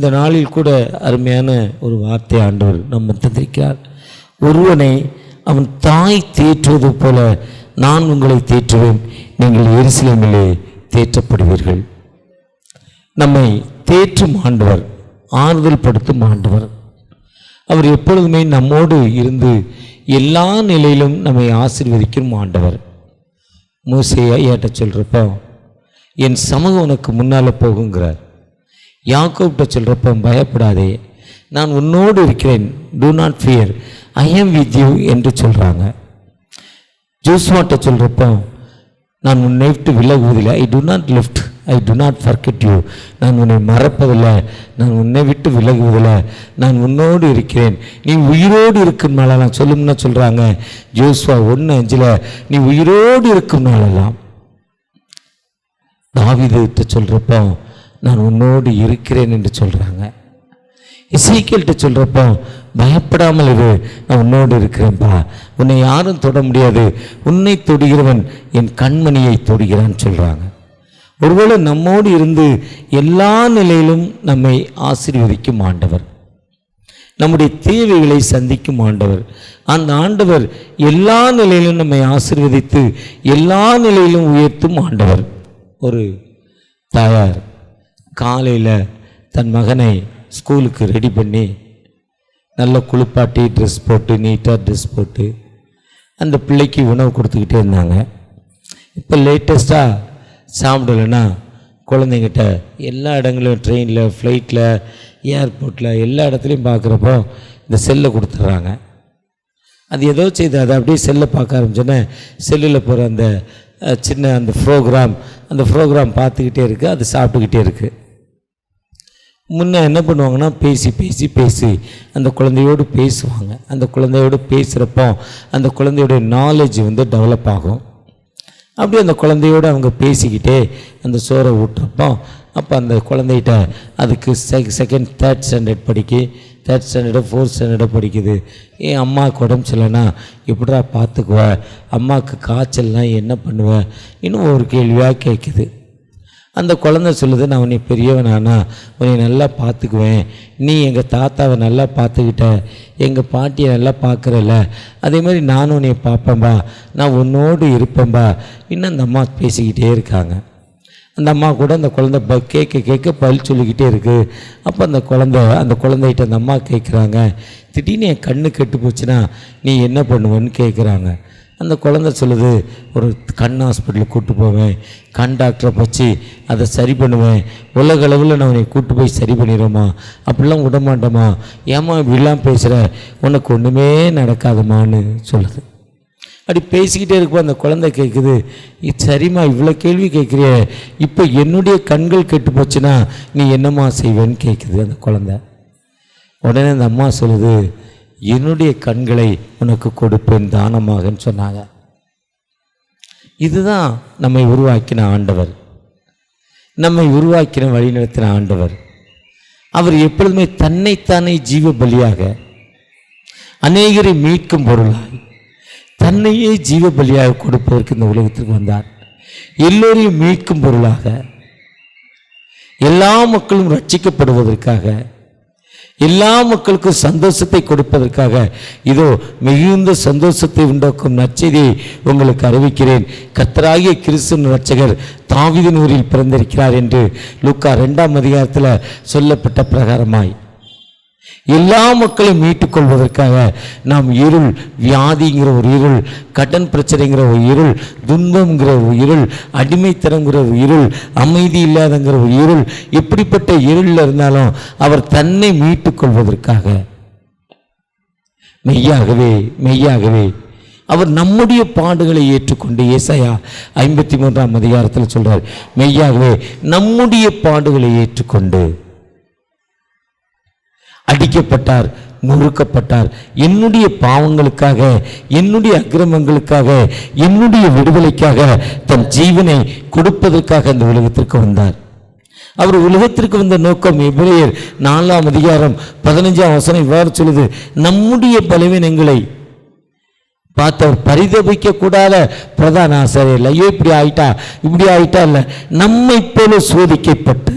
இந்த நாளில் கூட அருமையான ஒரு வார்த்தை ஆண்டவர் நம்ம தந்திருக்கிறார். ஒருவனை அவன் தாய் தேற்றுவது போல நான் உங்களை தேற்றுவேன், நீங்கள் எருசலேமிலே தேற்றப்படுவீர்கள். நம்மை தேற்றும் ஆண்டவர், ஆறுதல் படுத்தும் ஆண்டவர். அவர் எப்பொழுதுமே நம்மோடு இருந்து எல்லா நிலையிலும் நம்மை ஆசீர்வதிக்கும் ஆண்டவர். மோசேயை ஏட்ட சொல்கிறப்போ என் சமூகம் உனக்கு முன்னால் போகுங்கிறார். யாக்கோப்கிட்ட சொல்கிறப்போ பயப்படாதே, நான் உன்னோடு இருக்கிறேன், டூ நாட் ஃபியர், ஐ ஆம் வித் யூ என்று சொல்கிறாங்க. ஜோசுவாட்ட சொல்கிறப்போ நான் உன்னை விட்டு விலகுவதில்லை, I do not left, I do not forget you, நான் உன்னை மறப்பதில்லை, நான் உன்னை விட்டு விலகுவதில்லை, நான் உன்னோடு இருக்கிறேன், நீ உயிரோடு இருக்கும் நாளெல்லாம் சொல்லும்னா சொல்கிறாங்க. ஜோசுவா 1:5 நீ உயிரோடு இருக்கும் நாளெல்லாம். தாவீதுகிட்ட சொல்கிறப்போ நான் உன்னோடு இருக்கிறேன் என்று சொல்கிறாங்க. எசேக்கியேல்கிட்ட சொல்கிறப்போ பயப்படாமல் இரு, நான் உன்னோடு இருக்கிறேன்ப்பா, உன்னை யாரும் தொட முடியாது, உன்னை தொடுகிறவன் என் கண்மணியை தொடுகிறான்னு சொல்கிறாங்க. ஒருவேளை நம்மோடு இருந்து எல்லா நிலையிலும் நம்மை ஆசீர்வதிக்கும் ஆண்டவர், நம்முடைய தேவைகளை சந்திக்கும் ஆண்டவர். அந்த ஆண்டவர் எல்லா நிலையிலும் நம்மை ஆசீர்வதித்து எல்லா நிலையிலும் உயர்த்தும் ஆண்டவர். ஒரு தாயார் காலையில் தன் மகனை ஸ்கூலுக்கு ரெடி பண்ணி நல்லா குளிப்பாட்டி ட்ரெஸ் போட்டு நீட்டாக ட்ரெஸ் போட்டு அந்த பிள்ளைக்கு உணவு கொடுத்துக்கிட்டே இருந்தாங்க. இப்போ லேட்டஸ்ட்டாக சாப்பிடலைன்னா குழந்தைங்கிட்ட எல்லா இடங்களிலும் ட்ரெயினில், ஃப்ளைட்டில், ஏர்போர்ட்டில் எல்லா இடத்துலையும் பார்க்குறப்போ இந்த செல்லை கொடுத்துட்றாங்க. அது ஏதோ செய்து அதை அப்படியே செல்லை பார்க்க ஆரம்பிச்சோன்னே செல்லில் போகிற அந்த சின்ன அந்த ப்ரோக்ராம் பார்த்துக்கிட்டே இருக்குது, அது சாப்பிட்டுக்கிட்டே இருக்குது. முன்னே என்ன பண்ணுவாங்கன்னா பேசி அந்த குழந்தையோடு பேசுவாங்க. அந்த குழந்தையோடு பேசுகிறப்போ அந்த குழந்தையோடைய நாலேஜ் டெவலப் ஆகும். அப்படி அந்த குழந்தையோடு அவங்க பேசிக்கிட்டே அந்த சோறை ஊட்டுறப்போ அப்போ அந்த குழந்தைகிட்ட அதுக்கு செகண்ட் தேர்ட் ஸ்டாண்டர்ட் ஃபோர்த் ஸ்டாண்டர்டோ படிக்குது. ஏன் அம்மாவுக்கு உடம்பு சரியில்லைன்னா எப்படிடா பார்த்துக்குவ, அம்மாவுக்கு காய்ச்சல்னால் என்ன பண்ணுவ, இன்னும் ஒரு கேள்வியாக கேட்குது. அந்த குழந்தை சொல்லுது, நான் உன்னை பெரியவனானா உன்னை நல்லா பார்த்துக்குவேன், நீ எங்கள் தாத்தாவை நல்லா பார்த்துக்கிட்ட, எங்கள் பாட்டியை நல்லா பார்க்குறல்ல, அதே மாதிரி நானும் உன்னை பார்ப்பேன்பா, நான் உன்னோடு இருப்பேன்பா. இன்னும் அந்த அம்மா பேசிக்கிட்டே இருக்காங்க. அந்த அம்மா கூட அந்த குழந்தை கேட்க பதில் சொல்லிக்கிட்டே இருக்குது. அப்போ அந்த குழந்தைகிட்ட அந்த அம்மா கேட்குறாங்க, திடீர்னு என் கண்ணு கெட்டு போச்சுன்னா நீ என்ன பண்ணுவேன்னு கேட்குறாங்க. அந்த குழந்தை சொல்லுது, ஒரு கண் ஹாஸ்பிட்டலுக்கு கூப்பிட்டு போவேன், கண் டாக்டரை வச்சு அதை சரி பண்ணுவேன், உலக அளவில் நான் உன்னை கூப்பிட்டு போய் சரி பண்ணிடுவோம்மா, அப்படிலாம் விடமாட்டோமா, ஏம்மா இப்படிலாம் பேசுகிற, உனக்கு ஒன்றுமே நடக்காதுமான்னு சொல்லுது. அப்படி பேசிக்கிட்டே இருப்போம். அந்த குழந்தை கேட்குது, சரிம்மா இவ்வளோ கேள்வி கேட்குறிய, இப்போ என்னுடைய கண்கள் கெட்டு போச்சுன்னா நீ என்னம்மா செய்வேன்னு கேட்குது அந்த குழந்தை. உடனே அந்த அம்மா சொல்லுது, என்னுடைய கண்களை உனக்கு கொடுப்பேன் தானமாகன்னு சொன்னாங்க. இதுதான் நம்மை உருவாக்கின ஆண்டவர், நம்மை உருவாக்கின வழிநடத்தின ஆண்டவர். அவர் எப்பொழுதுமே தன்னைத்தானே ஜீவ பலியாக, அநேகரை மீட்கும் பொருளாய், தன்னையே ஜீவ பலியாக கொடுப்பதற்கு இந்த உலகத்திற்கு வந்தார். எல்லோரையும் மீட்கும் பொருளாக, எல்லா மக்களும் ரட்சிக்கப்படுவதற்காக, எல்லா மக்களுக்கும் சந்தோஷத்தை கொடுப்பதற்காக, இதோ மிகுந்த சந்தோஷத்தை உண்டாக்கும் நற்செய்தியை உங்களுக்கு அறிவிக்கிறேன், கர்த்தராகிய கிறிஸ்து இரட்சகர் தாவீதின் ஊரில் பிறந்திருக்கிறார் என்று லூக்கா 2ஆம் அதிகாரத்தில் சொல்லப்பட்ட பிரகாரமாய் எல்லா மக்களையும் மீட்டுக் கொள்வதற்காக நாம் இருள், வியாதிங்கிற ஒரு இருள், கடன் பிரச்சனைங்கிற ஒரு இருள், துன்பம்ங்கிற ஒரு இருள், அடிமைத்தனங்கிற ஒரு இருள், அமைதி இல்லாதங்கிற ஒரு இருள், எப்படிப்பட்ட இருளில் இருந்தாலும் அவர் தன்னை மீட்டுக் கொள்வதற்காக மெய்யாகவே அவர் நம்முடைய பாடுகளை ஏற்றுக்கொண்டு, ஏசாயா 53ஆம் அதிகாரத்தில் சொல்றார், மெய்யாகவே நம்முடைய பாடுகளை ஏற்றுக்கொண்டு அடிக்கப்பட்டார், நொறுக்கப்பட்டார், என்னுடைய பாவங்களுக்காக, என்னுடைய அக்கிரமங்களுக்காக, என்னுடைய விடுதலைக்காக தன் ஜீவனை கொடுப்பதற்காக இந்த உலகத்திற்கு வந்தார். அவர் உலகத்திற்கு வந்த நோக்கம் எபிரேயர் 4ஆம் அதிகாரம் 15ஆம் வசனம் இவ்வாறு சொல்லுது, நம்முடைய பலவீனங்களை பார்த்து அவர் பரிதபிக்க கூடாத பிரதான ஆசாரியர், ஐயோ இப்படி ஆயிட்டா இல்ல, நம்மை போல சோதிக்கப்பட்டு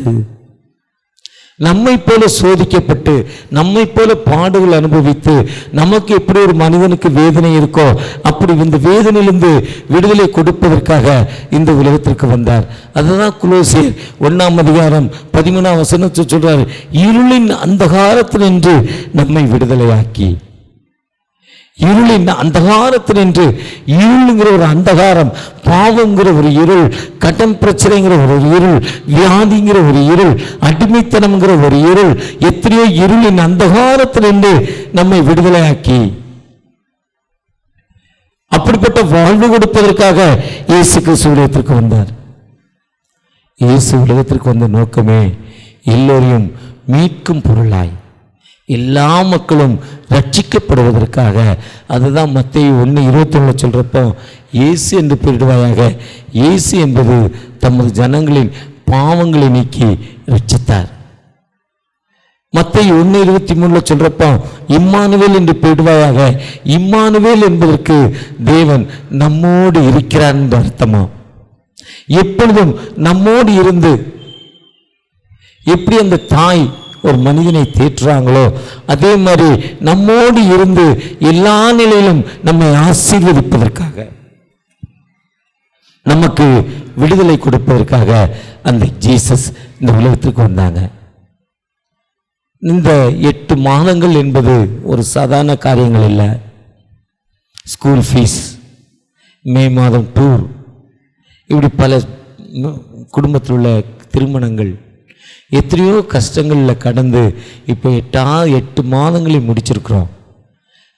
நம்மை போல சோதிக்கப்பட்டு நம்மை போல பாடுகள் அனுபவித்து நமக்கு எப்படி ஒரு மனிதனுக்கு வேதனை இருக்கோ அப்படி இந்த வேதனையிலிருந்து விடுதலை கொடுப்பதற்காக இந்த உலகத்திற்கு வந்தார். அதுதான் கொலோசியர் 1:13 சொல்றாரு, இருளின் அந்தகாரத்தினின்று நம்மை விடுதலையாக்கி. இருளின் அந்தகாரத்தினின்று, இருளுங்கிற ஒரு அந்தகாரம், பாவங்கிற ஒரு இருள், கடன் பிரச்சனைங்கிற ஒரு இருள், வியாதிங்கிற ஒரு இருள், அடிமைத்தனம்ங்கிற ஒரு இருள், எத்தனையோ இருளின் அந்தகாரத்தினின்று நம்மை விடுதலையாக்கி அப்படிப்பட்ட வாழ்வு கொடுப்பதற்காக இயேசு கிறிஸ்து உலகத்திற்கு வந்தார். இயேசு உலகத்திற்கு வந்த நோக்கமே எல்லோரையும் மீட்கும் பொருளாய் எல்லா மக்களும் ரட்சிக்கப்படுவதற்காக. அதுதான் மத்தேயு 1:21 சொல்றப்போ, இயேசு என்று பெயரிடுவாயாக. இயேசு என்பது தமது ஜனங்களின் பாவங்களை நீக்கி ரட்சித்தார். மத்தேயு 1:23 சொல்றப்போ, இம்மானுவேல் என்று பெயரிடுவாயாக. இம்மானுவேல் என்பதற்கு தேவன் நம்மோடு இருக்கிறார் என்று அர்த்தமா. எப்பொழுதும் நம்மோடு இருந்து, எப்படி அந்த தாய் ஒரு மனிதனை தேற்றுறாங்களோ அதே மாதிரி நம்மோடு இருந்து எல்லா நிலையிலும் நம்மை ஆசீர்வதிப்பதற்காக, நமக்கு விடுதலை கொடுப்பதற்காக அந்த ஜீசஸ் இந்த உலகத்திற்கு வந்தாங்க. இந்த 8 மாதங்கள் என்பது ஒரு சாதாரண காரியங்கள் இல்லை. ஸ்கூல் ஃபீஸ், மே மாதம் டூர், இப்படி பல குடும்பத்தில் உள்ள திருமணங்கள், எத்தனையோ கஷ்டங்களில் கடந்து இப்போ 8 மாதங்களை முடிச்சிருக்கிறோம்.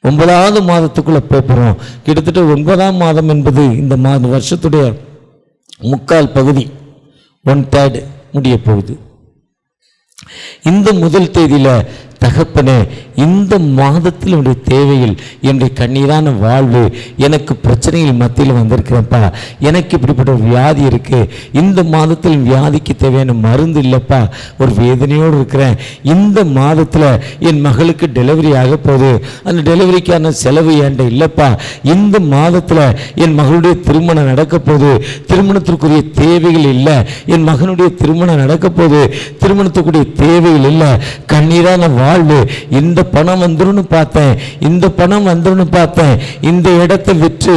9வது மாதத்துக்குள்ளே போகிறோம். கிட்டத்தட்ட 9ஆம் மாதம் என்பது இந்த வருஷத்துடைய 3/4 பகுதி, 1/3 முடிய போகுது. இந்த முதல் தேதியில் தகப்பனே, இந்த மாதத்தில் என்னுடைய தேவையில், என்னுடைய கண்ணீரான வாழ்வு, எனக்கு பிரச்சனைகள் மத்தியில் வந்திருக்கிறேன்ப்பா, எனக்கு இப்படிப்பட்ட ஒரு வியாதி இருக்குது, இந்த மாதத்தில் வியாதிக்கு தேவையான மருந்து இல்லைப்பா, ஒரு வேதனையோடு இருக்கிறேன், இந்த மாதத்தில் என் மகளுக்கு டெலிவரி ஆக போகுது, அந்த டெலிவரிக்கான செலவு என்கிட்ட இல்லைப்பா, இந்த மாதத்தில் என் மகளுடைய திருமணம் நடக்க போகுது, திருமணத்திற்குரிய தேவைகள் இல்லை, என் மகனுடைய திருமணம் நடக்க போகுது, திருமணத்துக்குரிய தேவைகள் இல்லை, கண்ணீரான வாழ்வு, இந்த பணம் வந்துருன்னு பார்த்தேன், இந்த பணம் வந்துருன்னு பார்த்தேன், இந்த இடத்தை விற்று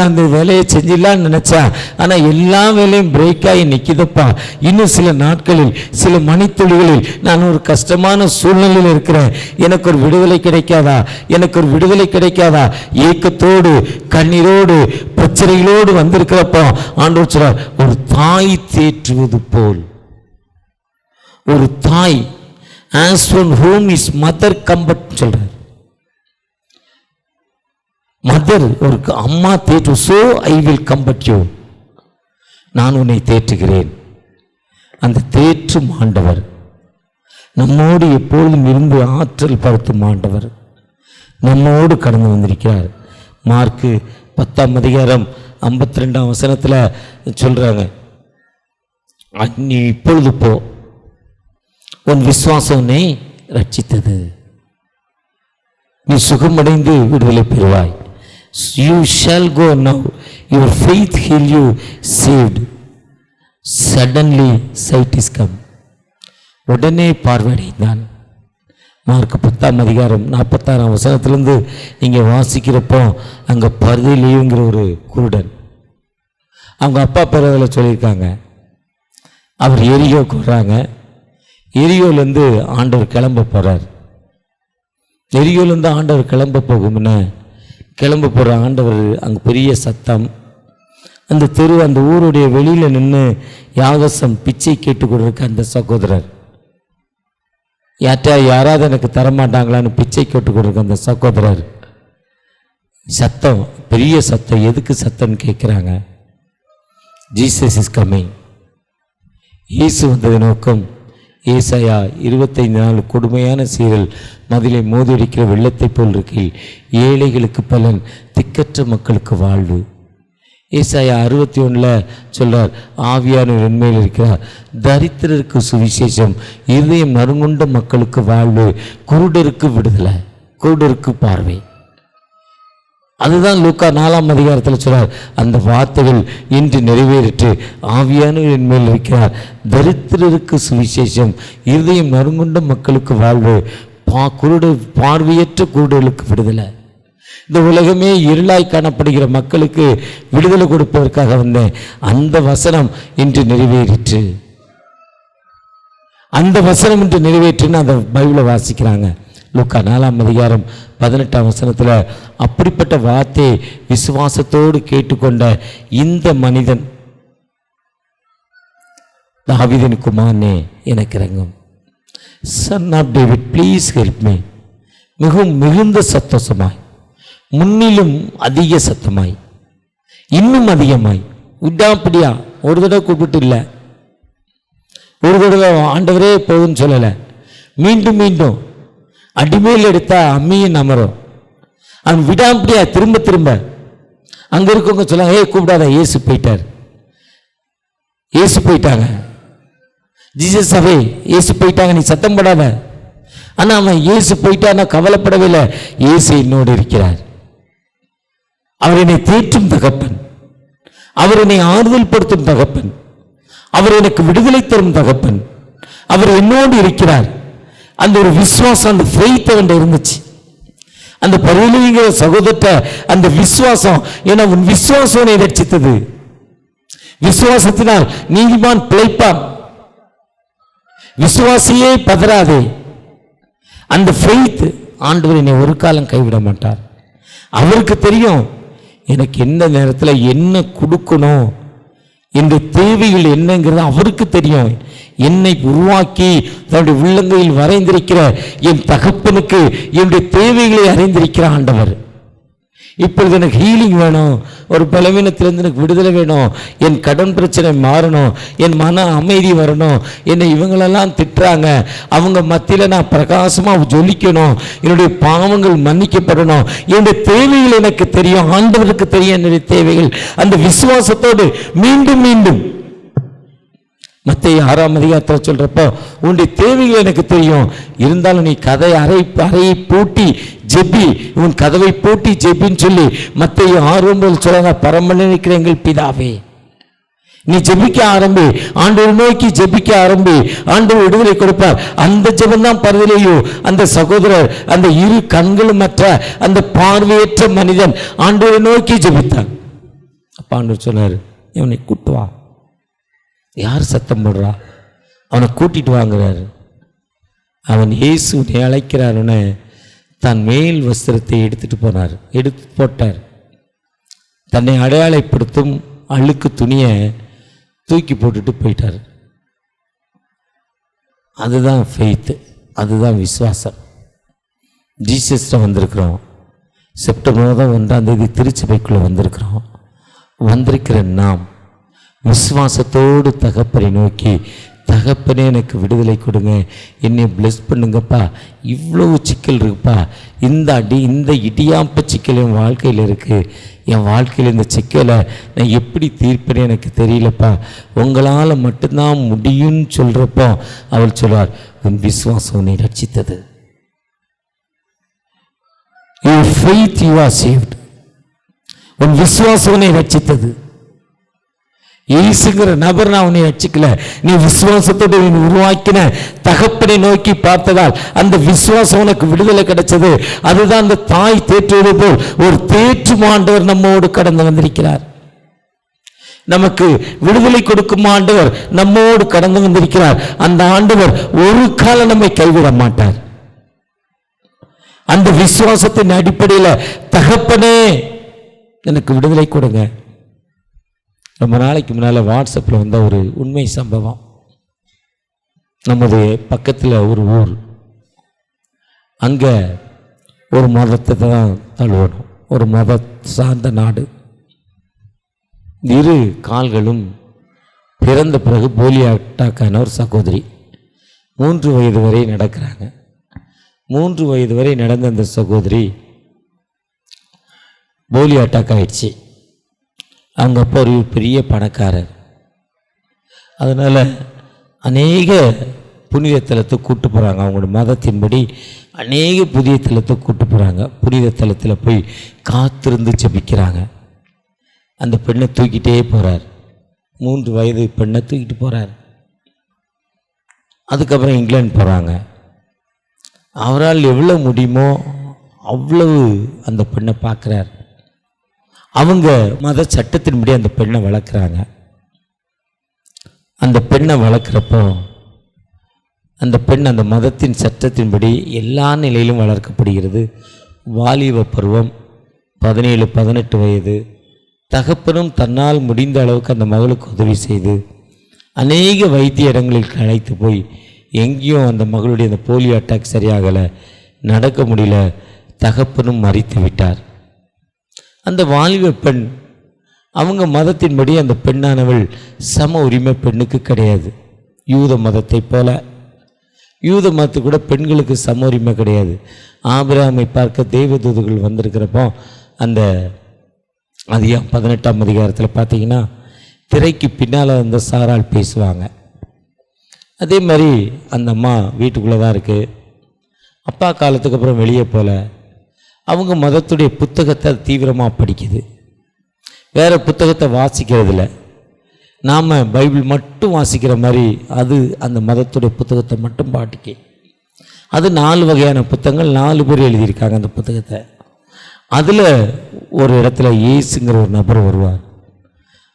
அந்த வேலையை செஞ்சிடலான்னு நினைச்சேன், ஆனால் எல்லா வேலையும் பிரேக் ஆகி நிற்கிதப்பா, இன்னும் சில நாட்களில், சில மணித்துளிகளில் நான் ஒரு கஷ்டமான சூழ்நிலையில் இருக்கிறேன், எனக்கு ஒரு விடுதலை கிடைக்காதா, எனக்கு ஒரு விடுதலை கிடைக்காதா, ஏக்கத்தோடு கண்ணீரோடு பிரச்சனைகளோடு வந்திருக்கிறப்போ ஆண்டவர் சொல்றார், ஒரு தாய் தேற்றுவது போல், ஒரு தாய், as one whom his mother comfort சொல்றார். மதர், ஒரு அம்மா தேற்று, so I will comfort you, நான் உன்னை தேற்றுகிறேன். அந்த தேற்றும் ஆண்டவர், நம்மோடு எப்பொழுதும் இருந்து ஆற்றல் படுத்தும் ஆண்டவர் நம்மோடு கடந்து வந்திருக்கிறார். மார்க்கு 10:52 சொல்றாங்க, நீ இப்பொழுது போ, உன் விசுவாசம் உன்னை ரட்சித்தது, நீ சுகமடைந்து விடுதலை பெறுவாய். You shall go now, your faith heal you, saved. Suddenly sight is come. உடனே பார்வையடைந்தான். மார்க் 10:46 நீங்கள் வாசிக்கிறப்போ, அங்கே பர்திலேயுங்கிற ஒரு குருடன், அவங்க அப்பா பேர் அதில் சொல்லியிருக்காங்க. அவர் எரியோக்கு வர்றாங்க. எரியோலேருந்து ஆண்டவர் கிளம்ப போகிறார். எரியோலேருந்து ஆண்டவர் கிளம்ப போகும்னா, கிளம்ப போகிற ஆண்டவர், அங்கே பெரிய சத்தம், அந்த தெரு, அந்த ஊருடைய வெளியில் நின்று யாகசம் பிச்சை கேட்டு கொடுக்க அந்த சகோதரர், யாராவது எனக்கு தரமாட்டாங்களான்னு பிச்சை கேட்டு கொடுக்க அந்த சகோதரர், சத்தம், பெரிய சத்தம், எதுக்கு சத்தம்னு கேட்குறாங்க. Jesus is coming. இயேசு வந்தது நோக்கம், ஏசாயா 25 கொடுமையான சீரல் மதிலை மோதியடிக்கிற வெள்ளத்தை போல் இருக்கையில் ஏழைகளுக்கு பலன், திக்கற்ற மக்களுக்கு வாழ்வு. ஏசாயா 61 சொல்றார், ஆவியானவர் உண்மையில் இருக்கிறார், தரித்திரருக்கு சுவிசேஷம், இதயம் நறுங்குண்ட மக்களுக்கு வாழ்வு, குருடருக்கு விடுதலை, குருடருக்கு பார்வை. அதுதான் லூக்கா 4ஆம் அதிகாரத்தில் சொல்றார், அந்த வார்த்தைகள் இன்று நிறைவேறிற்று, ஆவியானவர் என் மேல் இருக்கிறார், தரித்திரருக்கு சுவிசேஷம், இருதயம் நறுங்குண்ட மக்களுக்கு வாழ்வு, பார்வையற்ற குருடர்களுக்கு விடுதலை. இந்த உலகமே இருளாய் காணப்படுகிற மக்களுக்கு விடுதலை கொடுப்பதற்காக வந்தேன். அந்த வசனம் இன்று நிறைவேறிற்று. அந்த வசனம் இன்று நிறைவேற்றுன்னு அந்த பைபிளை வாசிக்கிறாங்க. லூக்கா 4ஆம் அதிகாரம் 18ஆம் வசனத்தில் அப்படிப்பட்ட வார்த்தையை விசுவாசத்தோடு கேட்டுக்கொண்ட இந்த மனிதன், தாவீதின் குமாரனே எனக்கு இறங்கும், son of David please help me, மிகவும் மிகுந்த சத்தோஷமாய், முன்னிலும் அதிக சத்தமாய், இன்னும் அதிகமாய், விடாப்பிடியா ஒரு தடவை கூப்பிட்டு இல்லை, ஒரு தடவை ஆண்டவரே போகுன்னு சொல்லலை, மீண்டும் மீண்டும் அடிமையில் எடுத்தா அம்மியும் அமரும். அவன் விடாம்பிடியா திரும்ப திரும்ப அங்க இருக்கவங்க சொல்லுவாங்க, ஏய் கூப்பிடாத, இயேசு போயிட்டார், இயேசு போயிட்டாங்க, ஜீசஸ் அவே, இயேசு போயிட்டாங்க, நீ சத்தம் போடாத. ஆனா அவன் இயேசு போயிட்டான்னா கவலைப்படவே இல்லை, இயேசு என்னோடு இருக்கிறார், அவர் என்னை தேற்றும் தகப்பன், அவர் என்னை ஆறுதல் படுத்தும் தகப்பன், அவர் எனக்கு விடுதலை தரும் தகப்பன், அவர் என்னோடு இருக்கிறார். அந்த ஒரு விசுவாசம், அந்த ஃபெய்த் அவன் இருந்துச்சு. அந்த பரிலுங்கிற சகோதரத்தை அந்த விசுவாசம், ஏன்னா உன் விசுவாசம் உன்னை ரட்சித்தது. விசுவாசத்தினால் நீதிமான் பிழைப்பான், விசுவாசியே பதறாதே. அந்த ஃபெய்த், ஆண்டவர் என்னை ஒரு காலம் கைவிட மாட்டார். அவருக்கு தெரியும் எனக்கு எந்த நேரத்தில் என்ன கொடுக்கணும், இந்த தேவைகள் என்னங்கிறது அவருக்கு தெரியும். என்னை உருவாக்கி தன்னுடைய உள்ளங்கையில் வரைந்திருக்கிற என் தகப்பனுக்கு என்னுடைய தேவைகளை அறிந்திருக்கிற ஆண்டவர். இப்பொழுது எனக்கு ஹீலிங் வேணும், ஒரு பலவீனத்திலிருந்து எனக்கு விடுதலை வேணும், என் கடன் பிரச்சனை மாறணும், என் மன அமைதி வரணும், என்னை இவங்களெல்லாம் திட்டுறாங்க, அவங்க மத்தியில் நான் பிரகாசமாக ஜொலிக்கணும், என்னுடைய பாவங்கள் மன்னிக்கப்படணும், என்னுடைய தேவைகள் எனக்கு தெரியும், ஆண்டவருக்கு தெரியும் என்னுடைய தேவைகள். அந்த விசுவாசத்தோடு மீண்டும் மீண்டும் மத்தேயு 6ஆம் அதிகாரத்தில் சொல்றப்போ, உன்னுடைய தேவைகள் எனக்கு தெரியும், இருந்தாலும் நீ அறையை பூட்டி ஜெபி, உன் கதவை பூட்டி ஜெபின்னு சொல்லி மத்தேயு 6:9 சொல்றாங்க, பரமண்டலத்தில் இருக்கிற எங்கள் பிதாவே, நீ ஜெபிக்க ஆரம்பி, ஆண்டவரை நோக்கி ஜெபிக்க ஆரம்பி, ஆண்டவர் விடுதலை கொடுப்பார். அந்த ஜெபம் தான் பரதிலேயோ அந்த சகோதரர், அந்த இரு கண்களும் மற்ற அந்த பார்வையற்ற மனிதன் ஆண்டவரை நோக்கி ஜெபித்தான். அப்ப ஆண்டவர் சொன்னார், இவனை கூட்டு வா. யார் சத்தம் போடுறா? அவனை கூட்டிட்டு வாங்குறாரு. அவன் இயேசுவை அழைக்கிறாருன்னு தன் மேல் வஸ்திரத்தை எடுத்துட்டு போனார், எடுத்து போட்டார். தன்னை அடையாளப்படுத்தும் அழுக்கு துணியை தூக்கி போட்டுட்டு போயிட்டார். அதுதான் ஃபெய்த், அதுதான் விசுவாசம். ஜீசஸ்ட வந்திருக்கிறோம். செப்டம்பர் 1ஆம் தேதி திருச்சபைக்குள்ளே வந்திருக்கிறோம். வந்திருக்கிற நாம் விசுவாசத்தோடு தகப்பனை நோக்கி, தகப்பனே எனக்கு விடுதலை கொடுங்க, என்னை பிளஸ் பண்ணுங்கப்பா, இவ்வளவு சிக்கல் இருக்குப்பா, இந்த இடியாப்ப சிக்கல் என் வாழ்க்கையில் இருக்குது, என் வாழ்க்கையில் இந்த சிக்கலை நான் எப்படி தீர்ப்பேன்னு எனக்கு தெரியலப்பா, உங்களால் மட்டும்தான் முடியும்னு சொல்கிறப்போ அவள் சொல்வார், உன் விசுவாசம் உன்னை ரட்சித்தது. Your faith you are saved. உன் விசுவாசம் உன்னை ரட்சித்தது. இயேசுங்கிற நபர் நான் உன்னை ரட்சிக்கல, நீ விசுவாசத்தோடு உருவாக்கின தகப்பனை நோக்கி பார்த்ததால் அந்த விசுவாசம் உனக்கு விடுதலை கிடைச்சது. அதுதான் அந்த தாய் தேற்றுவது போல் ஒரு தேற்றும் ஆண்டவர் நம்மோடு கடந்து வந்திருக்கிறார். நமக்கு விடுதலை கொடுக்கும் ஆண்டவர் நம்மோடு கடந்து வந்திருக்கிறார். அந்த ஆண்டவர் ஒரு காலம் நம்மை கைவிட மாட்டார். அந்த விசுவாசத்தின் அடிப்படையில் தகப்பனே எனக்கு விடுதலை கொடுங்க. ரொம்ப நாளைக்கு முன்னால் வாட்ஸ்அப்பில் வந்த ஒரு உண்மை சம்பவம். நமது பக்கத்தில் ஒரு ஊர், அங்கே ஒரு மதத்தை தான் தழுவணும், ஒரு மத சார்ந்த நாடு. இரு கால்களும் பிறந்த பிறகு போலியோ அட்டாக்கான ஒரு சகோதரி 3 வயது வரை நடக்கிறாங்க. 3 வயது வரை நடந்த அந்த சகோதரி போலியோ அட்டாக் ஆயிடுச்சு. அவங்க அப்போ ஒரு பெரிய பணக்காரர். அதனால் அநேக புனித தலத்தை கூட்டு போகிறாங்க. அவங்களோட மதத்தின்படி அநேக புதிய தலத்தை கூட்டு போகிறாங்க. புனித தலத்தில் போய் காத்திருந்து ஜெபிக்கிறாங்க. அந்த பெண்ணை தூக்கிட்டே போகிறார். 3 வயது பெண்ணை தூக்கிட்டு போகிறார். அதுக்கப்புறம் இங்கிலாந்து போகிறாங்க. அவரால் எவ்வளோ முடியுமோ அவ்வளவு அந்த பெண்ணை பார்க்குறார். அவங்க மத சட்டத்தின்படி அந்த பெண்ணை வளர்க்குறாங்க. அந்த பெண்ணை வளர்க்குறப்போ அந்த பெண் அந்த மதத்தின் சட்டத்தின்படி எல்லா நிலையிலும் வளர்க்கப்படுகிறது. வாலிப பருவம் 17-18 வயது. தகப்பனும் தன்னால் முடிந்த அளவுக்கு அந்த மகளுக்கு உதவி செய்து அநேக வைத்திய இடங்களில் அழைத்து போய் எங்கேயும் அந்த மகளுடைய அந்த போலியோ அட்டாக் சரியாகலை, நடக்க முடியல. தகப்பனும் மறித்து விட்டார். அந்த வாலிப பெண் அவங்க மதத்தின்படி அந்த பெண்ணானவள் சம உரிமை பெண்ணுக்கு கிடையாது. யூத மதத்தை போல யூத மதத்து கூட பெண்களுக்கு சம உரிமை கிடையாது. ஆபிரகாமை பார்க்க தேவதூதர்கள் வந்திருக்கிறப்போ அந்த 18ஆம் அதிகாரத்தில் பார்த்தீங்கன்னா திரைக்கு பின்னால் அந்த சாரால் பேசுவாங்க. அதே மாதிரி அந்த அம்மா வீட்டுக்குள்ளே தான் இருக்குது. அப்பா காலத்துக்கு அப்புறம் வெளியே போல அவங்க மதத்துடைய புத்தகத்தை தீவிரமாக படிக்குது. வேறு புத்தகத்தை வாசிக்கிறதில்ல. நாம் பைபிள் மட்டும் வாசிக்கிற மாதிரி அது அந்த மதத்துடைய புத்தகத்தை மட்டும் பாட்டிக்கு. அது 4 வகையான புத்தகங்கள், 4 பேர் எழுதியிருக்காங்க அந்த புத்தகத்தை. அதில் ஒரு இடத்துல இயேசுங்கிற ஒரு நபர் வருவார்.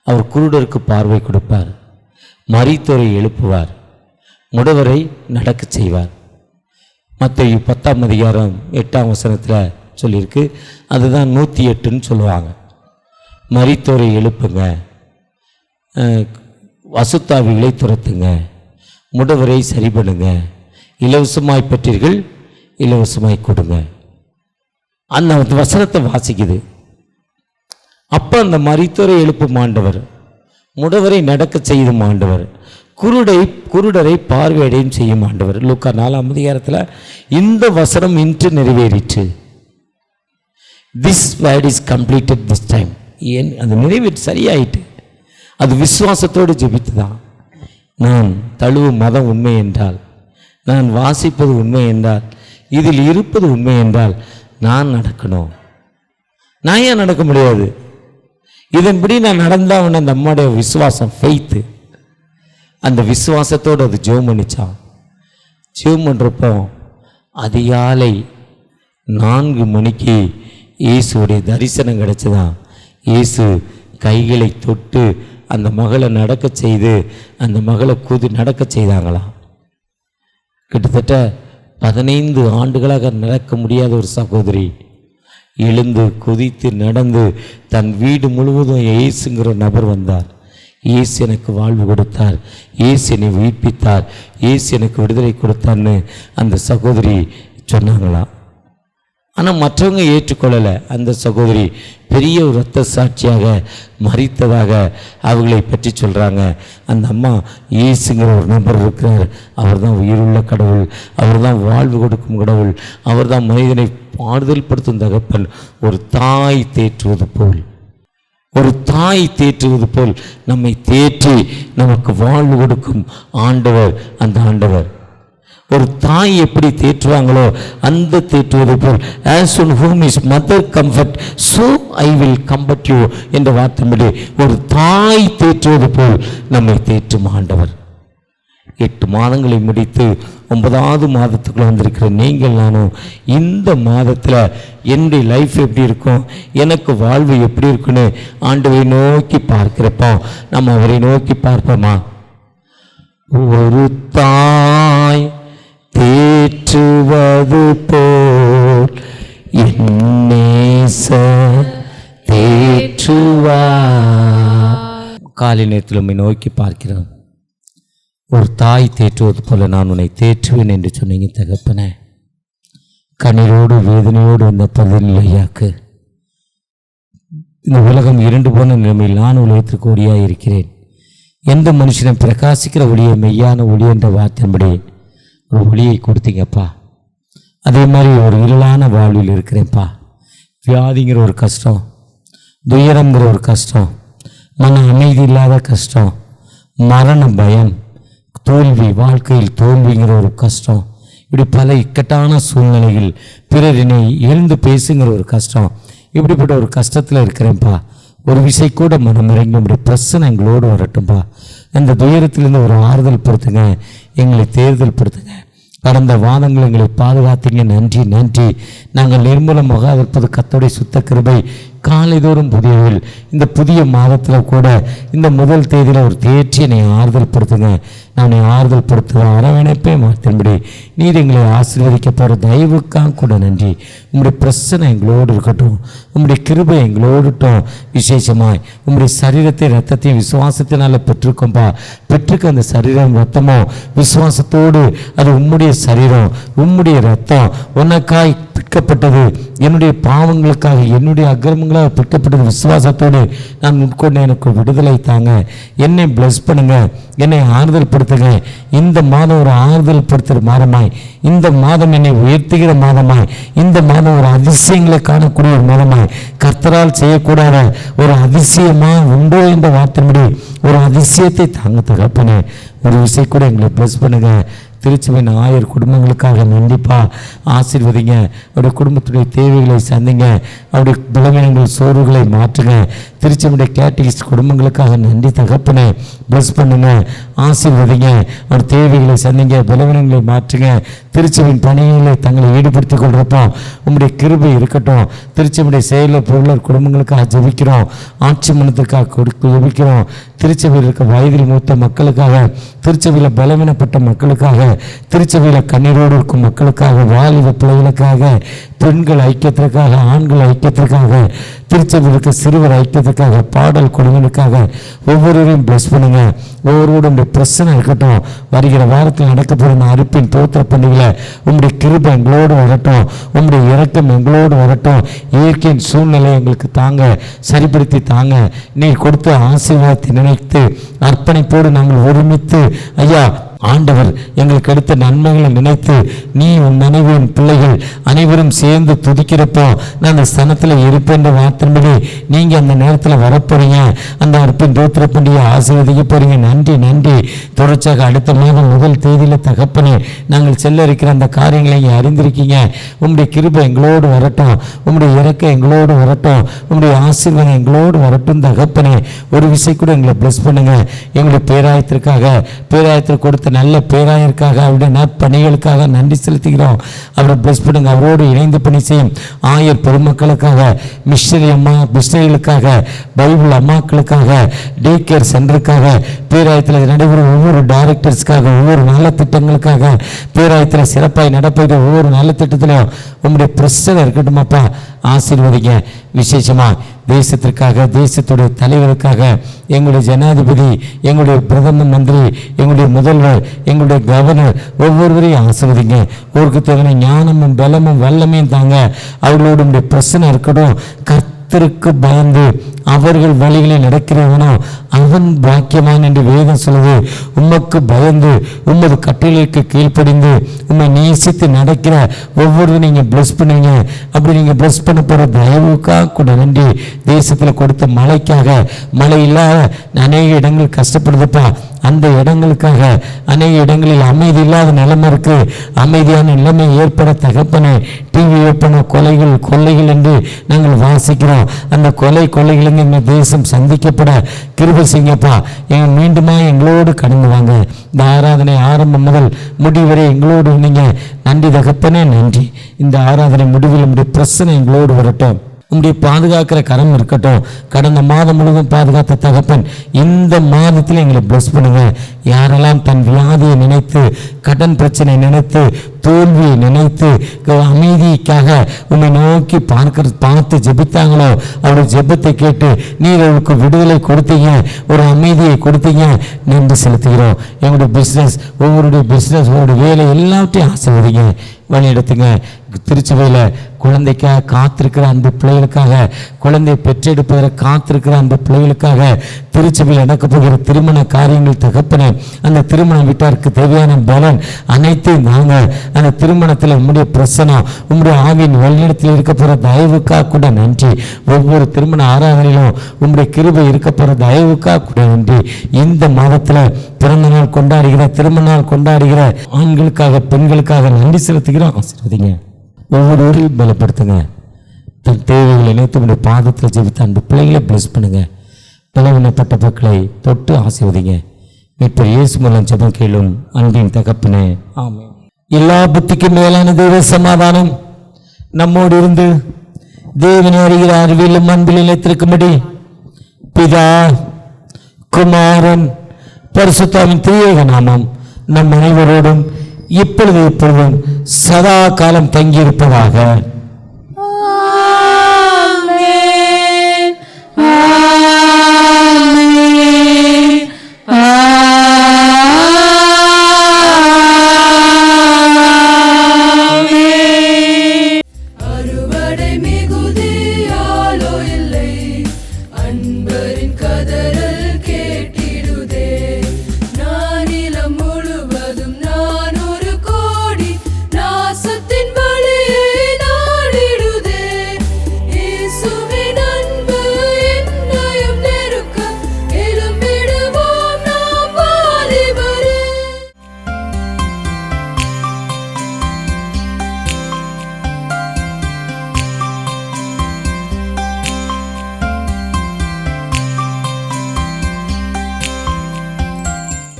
அவர் குருடருக்கு பார்வை கொடுப்பார், மரித்தோரை எழுப்புவார், முடவரை நடக்க செய்வார். மத்தேயு 10ஆம் அதிகாரம் 8ஆம் வசனத்தில் சொல்லியிருக்கு. அதுதான் 108ன்னு சொல்லுவாங்க. மரித்தோரை எழுப்புங்க, அசுத்தாவிகளை துரத்துங்க, முடவரை சரி பண்ணுங்க, இலவசமாய் பெற்றீர்கள் இலவசமாய் கொடுங்க. அந்த வசனத்தை வாசிக்குது. அப்போ அந்த மரித்தோரை எழுப்பும் ஆண்டவர், முடவரை நடக்க செய்யும் ஆண்டவர், குருடரை பார்வையடையும் செய்யும் ஆண்டவர். லூக்கா 4ஆம் அதிகாரத்தில் இந்த வசனம் இன்று நிறைவேறிற்று. This word is completed this time. ஏன் அது நிறைவேற்று சரியாயிட்டு. அது விசுவாசத்தோடு ஜெபித்து தான். நான் தழுவும் மதம் உண்மை என்றால், நான் வாசிப்பது உண்மை என்றால், இதில் இருப்பது உண்மை என்றால் நான் நடக்கணும். நான் ஏன் நடக்க முடியாது? இதன்படி நான் நடந்தால் அந்த அம்மாவுடைய விசுவாசம் ஃபெய்த்து, அந்த விசுவாசத்தோடு அது ஜெபம் பண்ணிச்சான். ஜெபம் பண்ணுறப்போ அதிகாலை 4 மணிக்கு இயேசுடைய தரிசனம் கிடச்சிதான். இயேசு கைகளை தொட்டு அந்த மகளை நடக்க செய்து அந்த மகளை நடக்க செய்தாங்களாம். கிட்டத்தட்ட 15 ஆண்டுகளாக நடக்க முடியாத ஒரு சகோதரி எழுந்து குதித்து நடந்து தன் வீடு முழுவதும் இயேசுங்கிற நபர் வந்தார். இயேசு எனக்கு வாழ்வு கொடுத்தார், இயேசு என்னை உயிர்ப்பித்தார், இயேசு எனக்கு விடுதலை கொடுத்தார்னு அந்த சகோதரி சொன்னாங்களாம். ஆனால் மற்றவங்க ஏற்றுக்கொள்ளலை. அந்த சகோதரி பெரிய ஒரு இரத்த சாட்சியாக மரித்ததாக அவர்களை பற்றி சொல்கிறாங்க. அந்த அம்மா இயேசுங்கிற ஒரு நபர் இருக்கிறார், அவர் தான் உயிருள்ள கடவுள், அவர் தான் வாழ்வு கொடுக்கும் கடவுள், அவர் தான் மனிதனை ஆறுதல் படுத்தும் தகப்பன். ஒரு தாய் தேற்றுவது போல், ஒரு தாய் தேற்றுவது போல் நம்மை தேற்றி நமக்கு வாழ்வு கொடுக்கும் ஆண்டவர் அந்த ஆண்டவர். ஒரு தாய் எப்படி தேற்றுவாங்களோ அந்த தேற்றுவது போல், as on whom is mother comfort, so I will comfort you என்ற வார்த்தையிலே ஒரு தாய் தேற்றுவது போல் நம்மை தேற்றும் ஆண்டவர். 8 மாதங்களை முடித்து 9வது மாதத்துக்குள்ள வந்திருக்கிற நீங்கள் நானும் இந்த மாதத்தில் என்னுடைய லைஃப் எப்படி இருக்கும், எனக்கு வாழ்வு எப்படி இருக்குன்னு ஆண்டவரை நோக்கி பார்க்கிறப்போ நம்ம அவரை நோக்கி பார்ப்போமா? ஒரு தாய் தேற்றுவது போல் காலை நேரத்தில் உம்மை நோக்கி பார்க்கிறோம். ஒரு தாய் தேற்றுவது போல நான் உன்னை தேற்றுவேன் என்று சொன்னீங்க தகப்பனே. கண்ணீரோடு வேதனையோடு வந்த பதிலையாக்கு. இந்த உலகம் இருண்டு போன நிலைமையில் நான் உலகத்திற்கு ஒளியாக இருக்கிறேன். எந்த மனுஷனும் பிரகாசிக்கிற ஒளியை மெய்யான ஒளி என்ற வார்த்தையின்படி ஒரு ஒளியை கொடுத்தீங்கப்பா. அதே மாதிரி ஒரு இருளான வாழ்வில் இருக்கிறேன்ப்பா. வியாதிங்கிற ஒரு கஷ்டம், துயரங்கிற ஒரு கஷ்டம், மன அமைதி இல்லாத கஷ்டம், மரண பயம், தோல்வி, வாழ்க்கையில் தோல்விங்கிற ஒரு கஷ்டம், இப்படி பல இக்கட்டான சூழ்நிலைகள், பிறர் என்னை எழுந்து பேசுங்கிற ஒரு கஷ்டம், இப்படிப்பட்ட ஒரு கஷ்டத்தில் இருக்கிறேன்ப்பா. ஒரு விஷயம் கூட மனமிறங்கி நம்முடைய பிரச்சனை எங்களோடு வரட்டும்பா. அந்த துயரத்திலிருந்து ஒரு ஆறுதல் படுத்துங்க, எங்களை தேர்தல் படுத்துங்க. கடந்த வாதங்கள் எங்களை பாதுகாத்தீங்க, நன்றி நன்றி. நாங்கள் நிர்மூலமாக இருப்பது கர்த்தருடைய சுத்த கிருபை. காலைதோறும் புதியவர்கள். இந்த புதிய மாதத்தில் கூட இந்த முதல் தேதியில் ஒரு தேர்ச்சி என்னை ஆறுதல் படுத்துங்க. நான் ஆறுதல் படுத்துவேன், அரவணைப்பே மாற்றின்படி நீர் எங்களை ஆசீர்வதிக்க போகிற தயவுக்காக கூட நன்றி. உங்களுடைய பிரச்சனை எங்களோடு இருக்கட்டும், உங்களுடைய கிருபை எங்களோடுட்டும். விசேஷமாய் உங்களுடைய சரீரத்தை ரத்தத்தையும் விசுவாசத்தினால பெற்றிருக்கோம்பா. பெற்றுக்க அந்த சரீரம் ரத்தமோ விசுவாசத்தோடு, அது உம்முடைய சரீரம், உம்முடைய ரத்தம் உனக்காய் பிற்கப்பட்டது, என்னுடைய பாவங்களுக்காக என்னுடைய அக்கிரமங்களாக பிற்கப்பட்டது. விசுவாசத்தோடு நான் உட்கொண்டு எனக்கு விடுதலை தாங்க. என்னை பிளஸ் பண்ணுங்க, என்னை ஆறுதல் படுத்துங்க. இந்த மாதம் ஒரு ஆறுதல் படுத்துகிற மாதமாய், இந்த மாதம் என்னை உயர்த்துகிற மாதமாய், இந்த மாதம் ஒரு அதிசயங்களை காணக்கூடிய ஒரு மாதமாய், கர்த்தரால் செய்யக்கூடாத ஒரு அதிசயமா உண்டோ என்ற வார்த்தையின்படி ஒரு அதிசயத்தை தாங்க தகப்பனே. ஒரு விஷயம் கூட எங்களை பிளஸ் பண்ணுங்க. திருச்சபையின் 1000 குடும்பங்களுக்காக நன்றிப்பா. ஆசீர்வதிங்க. அவருடைய குடும்பத்துடைய தேவைகளை சந்திங்க. அவருடைய பலவீனங்கள் சோர்வுகளை மாற்றுங்க. திருச்சபையுடைய கேட்டகிஸ்ட் குடும்பங்களுக்காக நன்றி தகப்பனே. பிளஸ் பண்ணுங்க, ஆசீர்வதிங்க. அவர் தேவைகளை சந்திங்க, பலவீனங்களை மாற்றுங்க. திருச்சபையின் பணிகளை தங்களை ஈடுபடுத்திக் கொள்றப்போ உங்களுடைய கிருபை இருக்கட்டும். திருச்சபையுடைய செயலர் பொருளர் குடும்பங்களுக்காக ஜெபிக்கிறோம். ஆட்சி மனத்துக்காக ஜெபிக்கிறோம். திருச்சபையில் இருக்க வயதில் மூத்த மக்களுக்காக, திருச்சபையில் பலவீனப்பட்ட மக்களுக்காக, திருச்சபையில் கண்ணீரோடு இருக்கும் மக்களுக்காக, வாலிப பிள்ளைகளுக்காக, பெண்கள் ஐக்கியத்திற்காக, ஆண்கள் ஐக்கியத்திற்காக, திருச்சபையில் இருக்க சிறுவர் ஐக்கியத்திற்காக, பாடல் குழுவினுக்காக ஒவ்வொருவரையும் பிளஸ் பண்ணுங்க. ஒவ்வொருவருடைய பிரச்சனை இருக்கட்டும். வருகிற வாரத்தில் நடக்கப்படும் அறுப்பின் தோத்திர பண்டிகையில் உங்களுடைய கிருபை எங்களோடு வரட்டும், உங்களுடைய இரக்கம் எங்களோடு வரட்டும். இயற்கையின் சூழ்நிலை எங்களுக்கு தாங்க, சரிப்படுத்தி தாங்க. நீர் கொடுத்த ஆசீர்வாதத்தை நினைத்து அர்ப்பணிப்போடு நாங்கள் ஒருமித்து, ஐயா ஆண்டவர் எங்களுக்கு எடுத்த நன்மைகளை நினைத்து நீ உன் மனைவியின் பிள்ளைகள் அனைவரும் சேர்ந்து துதிக்கிறப்போ நான் அந்த ஸ்தனத்தில் இருப்பேன் என்ற வார்த்தையின்படி நீங்கள் அந்த நேரத்தில் வரப்போறீங்க. அந்த அர்ப்பின் தோத்திர பண்டிகையை ஆசீர்வதிக்க போறீங்க. நன்றி நன்றி. தொடர்ச்சியாக அடுத்த மாதம் முதல் தேதியில் தகப்பனே நாங்கள் செல்ல இருக்கிற அந்த காரியங்களை இங்கே அறிந்திருக்கீங்க. உங்களுடைய கிருபை எங்களோடு வரட்டும், உங்களுடைய இறக்கம் எங்களோடு வரட்டும், உங்களுடைய ஆசீர்வாதம் எங்களோடு வரட்டும் தகப்பனே. ஒரு விஷயம் கூட எங்களை பிளஸ் பண்ணுங்க. எங்களுடைய பேராயத்திற்காக, பேராயத்தில் கொடுத்த நல்ல பேராயருக்காக, அவருடைய நற்பணிகளுக்காக நன்றி செலுத்துகிறோம். அவரை பிளஸ் பண்ணுங்க. அவரோடு இணைந்து பணி செய்யும் ஆயர் பெருமக்களுக்காக, மிஷனரி அம்மா மிஷனரிகளுக்காக, பைபிள் அம்மாக்களுக்காக, டே கேர் சென்டருக்காக, பேராயத்தில் நடைபெறும் ஒவ்வொரு டைரக்டர்ஸ்க்காக, ஒவ்வொரு நல்ல திட்டங்களுக்காக, பேராயத்தில் சிறப்பாய் நடப்பது ஒவ்வொரு நல்ல திட்டத்திலையும் உங்களுடைய பிரச்சனை இருக்கட்டுமாப்பா. ஆசீர்வதிங்க. விசேஷமா தேசத்திற்காக, தேசத்துடைய தலைவருக்காக, எங்களுடைய ஜனாதிபதி, எங்களுடைய பிரதம மந்திரி, எங்களுடைய முதல்வர், எங்களுடைய கவர்னர் ஒவ்வொருவரையும் ஆசீர்வதிங்க. ஊருக்கு தேவையான ஞானமும் பலமும் வல்லமையும் தாங்க. அவர்களோட பிரச்சனை இருக்கட்டும். கர்த்தருக்கு பயந்து அவர்கள் வழிகளில் நடக்கிறவனோ அவன் பாக்கியவான் என்று வேதம் சொல்லுது. உமக்கு பயந்து உமது கட்டளைக்கு கீழ்ப்படிந்து உம்மை நேசித்து நடக்கிற ஒவ்வொருவரும் நீங்கள் பிளஸ் பண்ணுவீங்க. அப்படி நீங்கள் பிளஸ் பண்ண போகிற தயவுக்காக கூட நன்றி. தேசத்தில் கொடுத்த மழைக்காக, மழை இல்லாத அநேக இடங்கள் கஷ்டப்படுதுப்பா. அந்த இடங்களுக்காக, அநேக இடங்களில் அமைதி இல்லாத நிலைமை இருக்கு. அமைதியான நிலைமை ஏற்பட தகப்பனே. டிவி ஓப்பன கொலைகள் கொள்ளைகள் என்று நாங்கள் வாசிக்கிறோம். அந்த கொள்ளைகளிலிருந்து இந்த தேசம் சந்திக்கப்பட கிருபை செய்யுங்கப்பா. மீண்டுமா எங்களோடு கடந்து வாங்க. இந்த ஆராதனை ஆரம்பம் முதல் முடிவரை எங்களோடு இருந்தீங்க. நன்றி தகப்பனே, நன்றி. இந்த ஆராதனை முடிவில் நம்முடைய பிரச்சனை எங்களோடு வரட்டும். உங்களுடைய பாதுகாக்கிற கரம் இருக்கட்டும். கடந்த மாதம் முழுவதும் பாதுகாத்த தகப்பன் இந்த மாதத்தில் எங்களை பிளஸ் பண்ணுங்க. யாரெல்லாம் தன் வியாதியை நினைத்து, கடன் பிரச்சனை நினைத்து, தோல்வியை நினைத்து, அமைதிக்காக உண்மை நோக்கி பார்த்து ஜெபித்தாங்களோ அவருடைய ஜெபத்தை கேட்டு நீர் அவருக்கு விடுதலை கொடுத்தீங்க, ஒரு அமைதியை கொடுத்தீங்க. நன்றி செலுத்துகிறோம். எங்களுடைய பிஸ்னஸ், ஒவ்வொருடைய பிஸ்னஸ், ஒவ்வொரு வேலை எல்லாத்தையும் ஆசீர்வதிங்க, வழி எடுத்துங்க. திருச்சபையில் குழந்தைக்காக காத்திருக்கிற அந்த பிள்ளைகளுக்காக, குழந்தை பெற்றெடுப்பதற்கு காத்திருக்கிற அந்த பிள்ளைகளுக்காக, திருச்சபையில் நடக்க போகிற திருமண காரியங்கள் தகப்பனே, அந்த திருமண வீட்டாருக்கு தேவையான பலன் அனைத்தையும் நாங்கள் அந்த திருமணத்தில் உம்முடைய பிரசனம், உம்முடைய ஆவியின் வழிநடத்தில் இருக்க போகிற தயவுக்காக கூட நன்றி. ஒவ்வொரு திருமண ஆராதனையிலும் உம்முடைய கிருபை இருக்க போகிற தயவுக்காக கூட நன்றி. இந்த மாதத்தில் பிறந்த நாள் கொண்டாடுகிற, திருமண நாள் கொண்டாடுகிற ஆண்களுக்காக, பெண்களுக்காக நன்றி செலுத்துகிறோம். ஆசீர்வதிங்க, ஒவ்வொருவரையும் பலப்படுத்துங்க. தன் தேவைகளை இணைத்து உடைய பாதத்தில் ஜெபித்த அந்த பிள்ளைகளை பிளஸ் பண்ணுங்க. பலவீனப்பட்ட மக்களை தொட்டு ஆசீர்வதிங்க. இப்போ இயேசு மூலம் ஜெபம் கேளும் அன்பின் தகப்பனே, ஆமென். எல்லா புத்திக்கும் மேலான தேவ சமாதானம் நம்மோடு இருந்து தேவனை அறிகிற அறிவிலும் அன்பில் நிலைத்திருக்கும்படி பிதா, குமாரன், பரிசுத்தாவின் திரியேக நாமம் நம் அனைவரோடும் இப்பொழுது எப்பொழுதும் சதா காலம் தங்கியிருப்பதாக. ஆமென்.